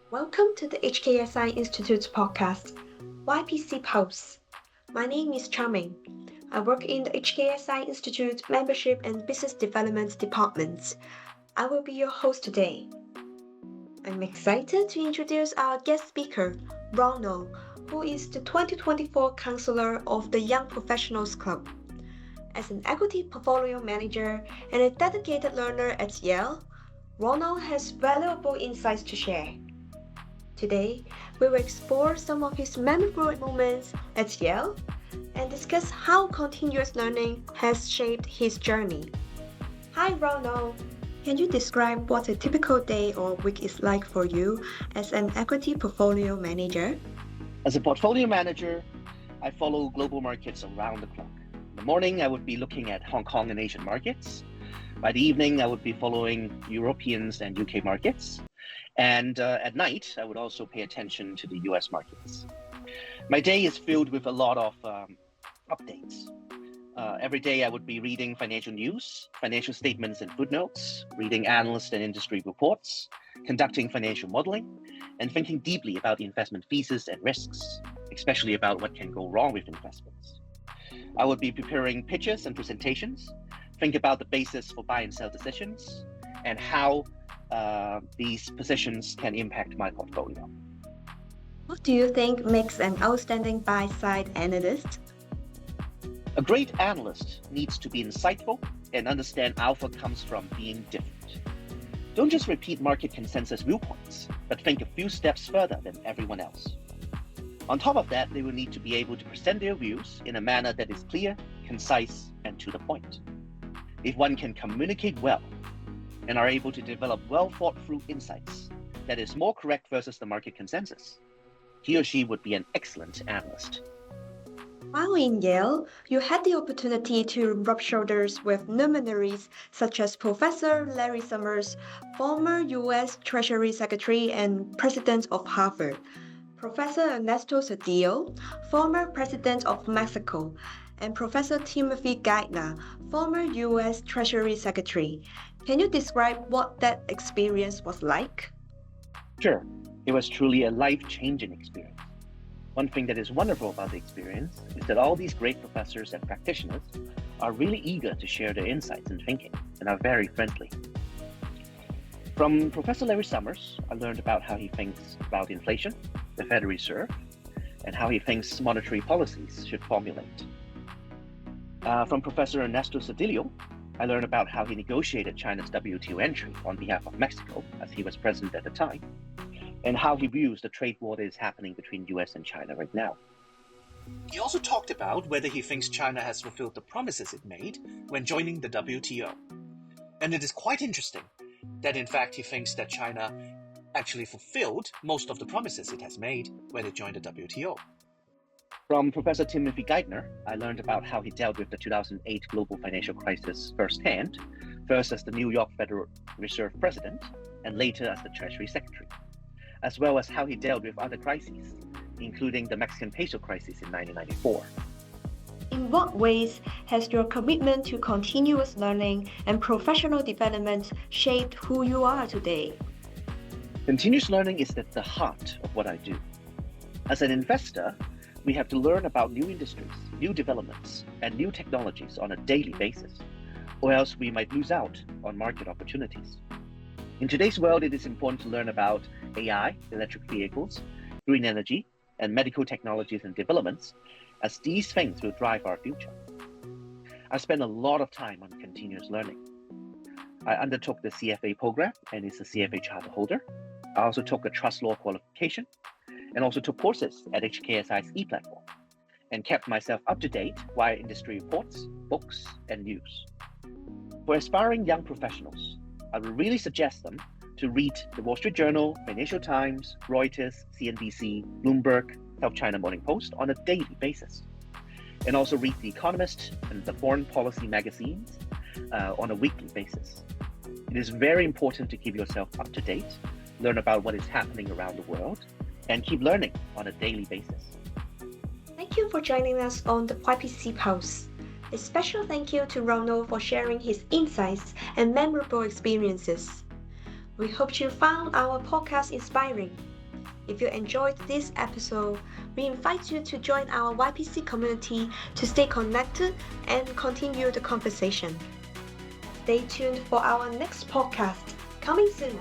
Welcome to the HKSI Institute podcast, YPC Pulse. My name is Charming. I work in the HKSI Institute Membership and Business Development departments. I will be your host today. I'm excited to introduce our guest speaker, Ronald, who is the 2024 Councillor of the Young Professionals Club. As an equity portfolio manager and a dedicated learner at Yale, Ronald has valuable insights to share. Today, we will explore some of his memorable moments at Yale and discuss how continuous learning has shaped his journey. Hi, Ronald. Can you describe what a typical day or week is like for you as an equity portfolio manager? As a portfolio manager, I follow global markets around the clock. In the morning, I would be looking at Hong Kong and Asian markets. By the evening, I would be following Europeans and UK markets. And at night, I would also pay attention to the US markets. My day is filled with a lot of updates. Every day, I would be reading financial news, financial statements and footnotes, reading analyst and industry reports, conducting financial modeling, and thinking deeply about the investment thesis and risks, especially about what can go wrong with investments. I would be preparing pitches and presentations, think about the basis for buy and sell decisions, and how these positions can impact my portfolio. What do you think makes an outstanding buy-side analyst? A great analyst needs to be insightful and understand alpha comes from being different. Don't just repeat market consensus viewpoints, but think a few steps further than everyone else. On top of that, they will need to be able to present their views in a manner that is clear, concise, and to the point. If one can communicate well and are able to develop well-thought-through insights that is more correct versus the market consensus, he or she would be an excellent analyst. While in Yale, you had the opportunity to rub shoulders with luminaries such as Professor Larry Summers, former U.S. Treasury Secretary and President of Harvard, Professor Ernesto Zedillo, former President of Mexico, and Professor Timothy Geithner, former U.S. Treasury Secretary. Can you describe what that experience was like? Sure, it was truly a life-changing experience. One thing that is wonderful about the experience is that all these great professors and practitioners are really eager to share their insights and thinking and are very friendly. From Professor Larry Summers, I learned about how he thinks about inflation, the Federal Reserve, and how he thinks monetary policies should formulate. From Professor Ernesto Zedillo, I learned about how he negotiated China's WTO entry on behalf of Mexico, as he was president at the time, and how he views the trade war that is happening between US and China right now. He also talked about whether he thinks China has fulfilled the promises it made when joining the WTO. And it is quite interesting that in fact he thinks that China actually fulfilled most of the promises it has made when it joined the WTO. From Professor Timothy Geithner, I learned about how he dealt with the 2008 global financial crisis firsthand, first as the New York Federal Reserve President, and later as the Treasury Secretary, as well as how he dealt with other crises, including the Mexican peso crisis in 1994. In what ways has your commitment to continuous learning and professional development shaped who you are today? Continuous learning is at the heart of what I do. As an investor, we have to learn about new industries, new developments, and new technologies on a daily basis, or else we might lose out on market opportunities. In today's world, it is important to learn about AI, electric vehicles, green energy, and medical technologies and developments, as these things will drive our future. I spend a lot of time on continuous learning. I undertook the CFA program and is a CFA charter holder. I also took a trust law qualification and also took courses at HKSI's e-platform and kept myself up to date via industry reports, books, and news. For aspiring young professionals, I would really suggest them to read the Wall Street Journal, Financial Times, Reuters, CNBC, Bloomberg, South China Morning Post on a daily basis. And also read The Economist and the Foreign Policy magazines on a weekly basis. It is very important to keep yourself up to date, learn about what is happening around the world, and keep learning on a daily basis. Thank you for joining us on the YPC Pulse. A special thank you to Ronald for sharing his insights and memorable experiences. We hope you found our podcast inspiring. If you enjoyed this episode, we invite you to join our YPC community to stay connected and continue the conversation. Stay tuned for our next podcast, coming soon.